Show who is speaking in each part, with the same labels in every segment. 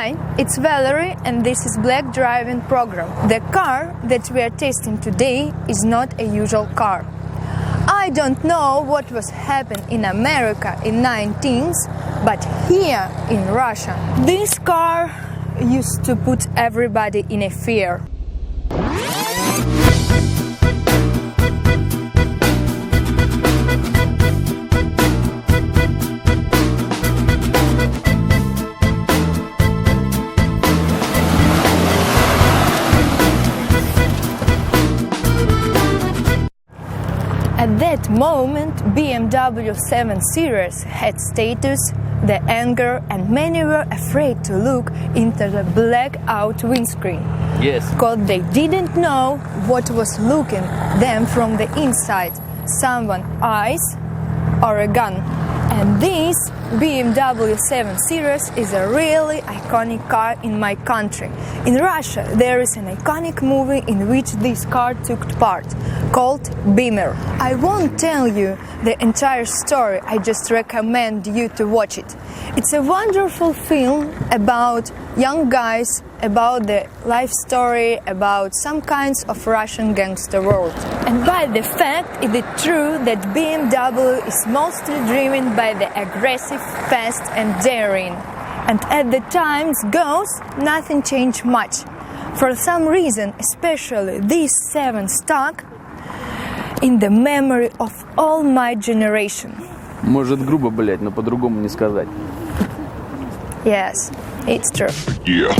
Speaker 1: Hi, it's Valerie and this is Black Driving Program. The car that we are testing today is not a usual car. I don't know what was happening in America in 19th, but here in Russia, this car used to put everybody in a fear. At that moment, BMW 7 Series had status, the anger, and many were afraid to look into the blackout windscreen.
Speaker 2: Yes.
Speaker 1: Because they didn't know what was looking them from the inside, someone's eyes or a gun. And this BMW 7 Series is a really iconic car in my country. In Russia, there is an iconic movie in which this car took part, called Beamer. I won't tell you the entire story, I just recommend you to watch it. It's a wonderful film about young guys, about the life story, about some kinds of Russian gangster world. And by the fact, it is true that BMW is mostly driven by the aggressive, fast and daring. And at the times goes, nothing changed much. For some reason, especially this 7 stuck in the memory of all my generation.
Speaker 2: Может грубо, блять, но по-другому не сказать.
Speaker 1: Yes, it's true.
Speaker 2: Yeah.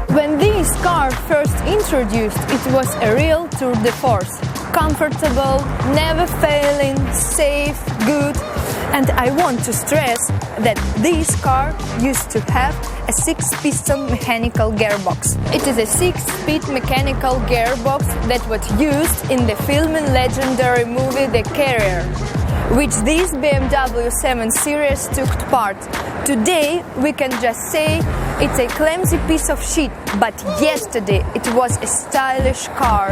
Speaker 1: When this car first introduced, it was a real tour de force. Comfortable, never failing, safe, good. And I want to stress that this car used to have a 6-piston mechanical gearbox. It is a 6-speed mechanical gearbox that was used in the filming legendary movie The Carrier, which this BMW 7 Series took part. Today we can just say it's a clumsy piece of shit, but yesterday it was a stylish car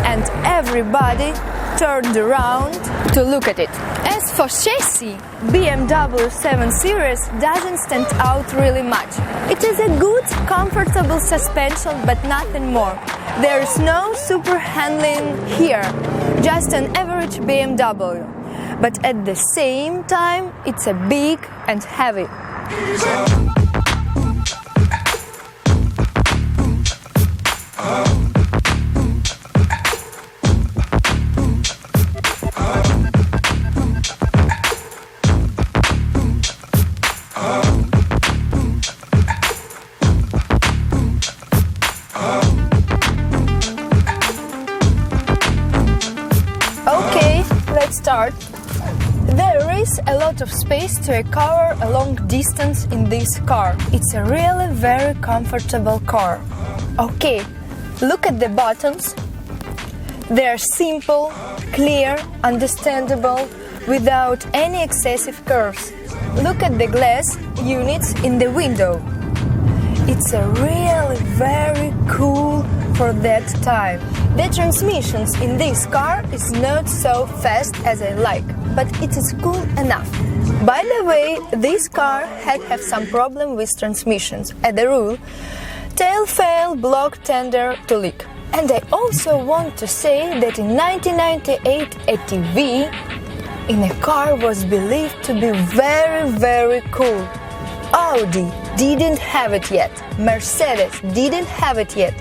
Speaker 1: and everybody turned around to look at it. As for chassis, BMW 7 Series doesn't stand out really much. It is a good, comfortable suspension, but nothing more. There is no super handling here, just an average BMW. But at the same time, it's a big and heavy. Okay, let's start. There is a lot of space to cover a long distance in this car. It's a really very comfortable car. Okay, look at the buttons. They are simple, clear, understandable, without any excessive curves. Look at the glass units in the window. It's a really very cool for that time. The transmissions in this car is not so fast as I like, but it is cool enough. By the way, this car had have some problem with transmissions. As a rule, tail fail, block tender to leak. And I also want to say that in 1998 a TV in a car was believed to be very, very cool. Audi didn't have it yet. Mercedes didn't have it yet.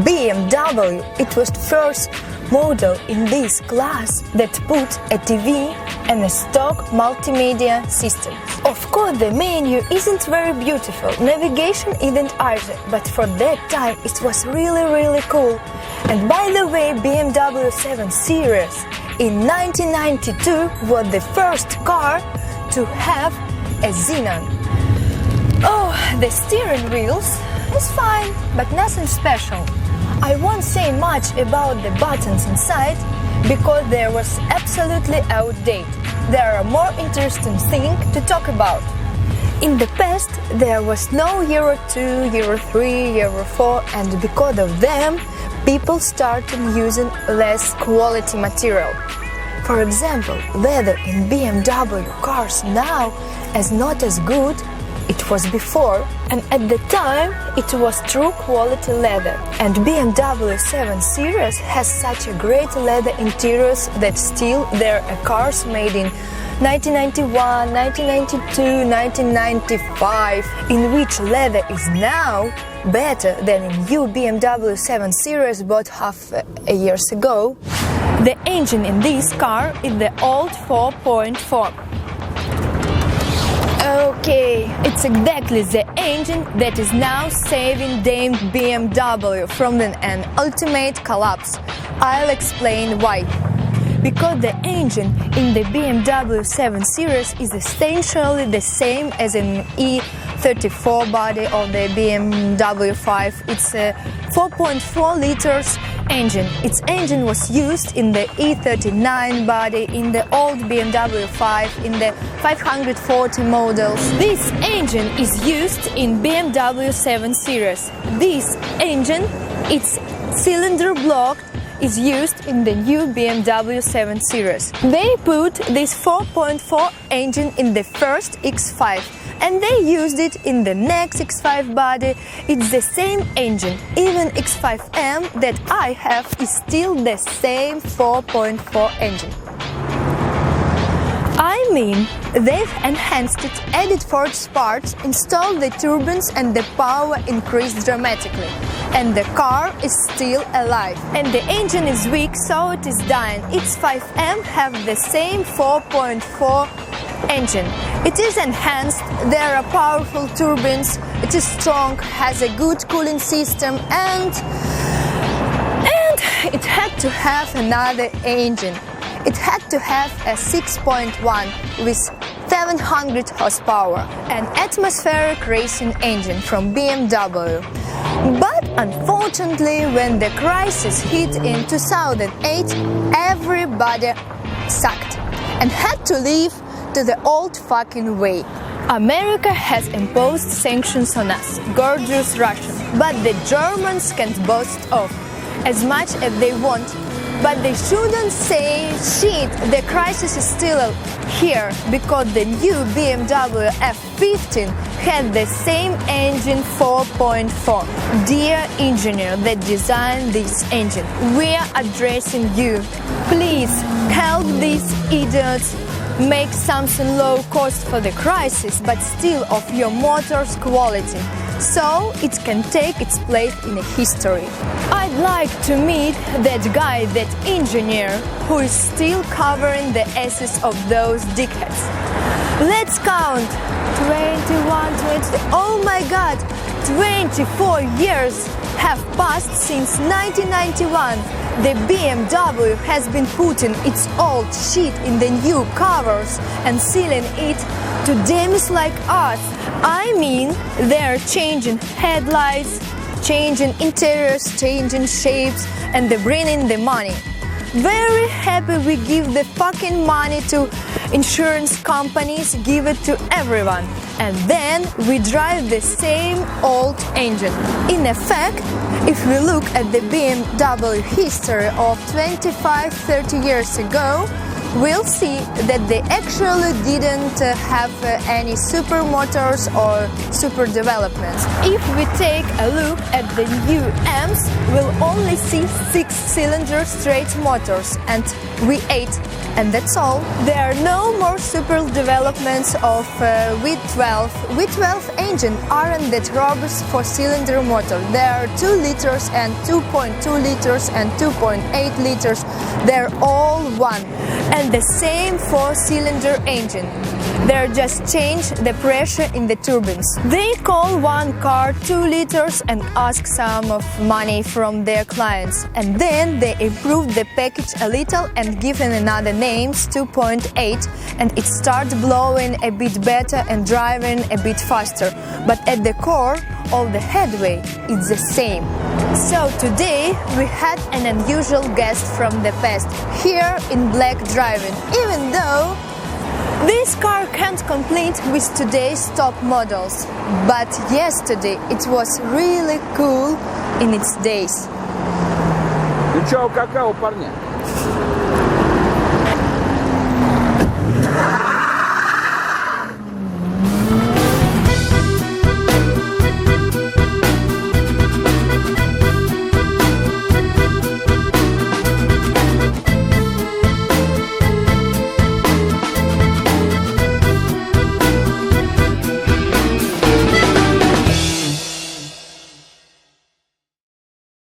Speaker 1: BMW, it was the first model in this class that put a TV and a stock multimedia system. Of course, the menu isn't very beautiful, navigation isn't either, but for that time it was really, really cool. And by the way, BMW 7 Series in 1992 was the first car to have a xenon. Oh, the steering wheels is fine, but nothing special. I won't say much about the buttons inside because they was absolutely outdated. There are more interesting things to talk about. In the past, there was no Euro 2, Euro 3, Euro 4, and because of them, people started using less quality material. For example, leather in BMW cars now is not as good it was before, and at the time it was true quality leather. And BMW 7 Series has such a great leather interiors that still there are cars made in 1991, 1992, 1995, in which leather is now better than in new BMW 7 Series bought half a years ago. The engine in this car is the old 4.4. Okay, it's exactly the engine that is now saving Dame BMW from an ultimate collapse. I'll explain why. Because the engine in the BMW 7 Series is essentially the same as an E34 body of the BMW 5. It's a 4.4 liters engine. Its engine was used in the E39 body, in the old BMW 5, in the 540 models. This engine is used in BMW 7 Series. This engine, its cylinder block, is used in the new BMW 7 Series. They put this 4.4 engine in the first X5 and they used it in the next X5 body. It's the same engine. Even X5M that I have is still the same 4.4 engine. I mean, they've enhanced it, added forged parts, installed the turbines and the power increased dramatically. And the car is still alive. And the engine is weak, so it is dying. X5M have the same 4.4 engine. It is enhanced, there are powerful turbines, it is strong, has a good cooling system and it had to have another engine. It had to have a 6.1 with 700 horsepower, an atmospheric racing engine from BMW. But unfortunately, when the crisis hit in 2008, everybody sucked and had to leave to the old fucking way. America has imposed sanctions on us, gorgeous Russians, but the Germans can't boast of as much as they want. But they shouldn't say, shit, the crisis is still here, because the new BMW F15 had the same engine 4.4. Dear engineer that designed this engine, we are addressing you. Please help these idiots make something low cost for the crisis, but still of your motor's quality, so it can take its place in history. I'd like to meet that guy, that engineer, who is still covering the asses of those dickheads. Let's count. 21, 20, oh my god, 24 years have passed since 1991. The BMW has been putting its old shit in the new covers and sealing it to dames like us. I mean, they're changing headlights, changing interiors, changing shapes, and they're bringing the money. Very happy we give the fucking money to insurance companies, give it to everyone. And then we drive the same old engine. In effect, if we look at the BMW history of 25-30 years ago, we'll see that they actually didn't have any super motors or super developments. If we take a look at the new M's, we'll only see 6-cylinder straight motors and V8, and that's all. There are no more super developments of V12. V12 engine aren't that robust 4-cylinder motor. There are 2 liters and 2.2 liters and 2.8 liters. They're all one. And the same 4-cylinder engine. They just change the pressure in the turbines. They call one car 2 liters and ask some of money from their clients. And then they improve the package a little and give it another names 2.8, and it starts blowing a bit better and driving a bit faster. But at the core, all the headway is the same. So today we had an unusual guest from the past here in Black Driving, even though This car can't compete with today's top models, but yesterday it was really cool in its days.
Speaker 2: Ну чё, какао, парня?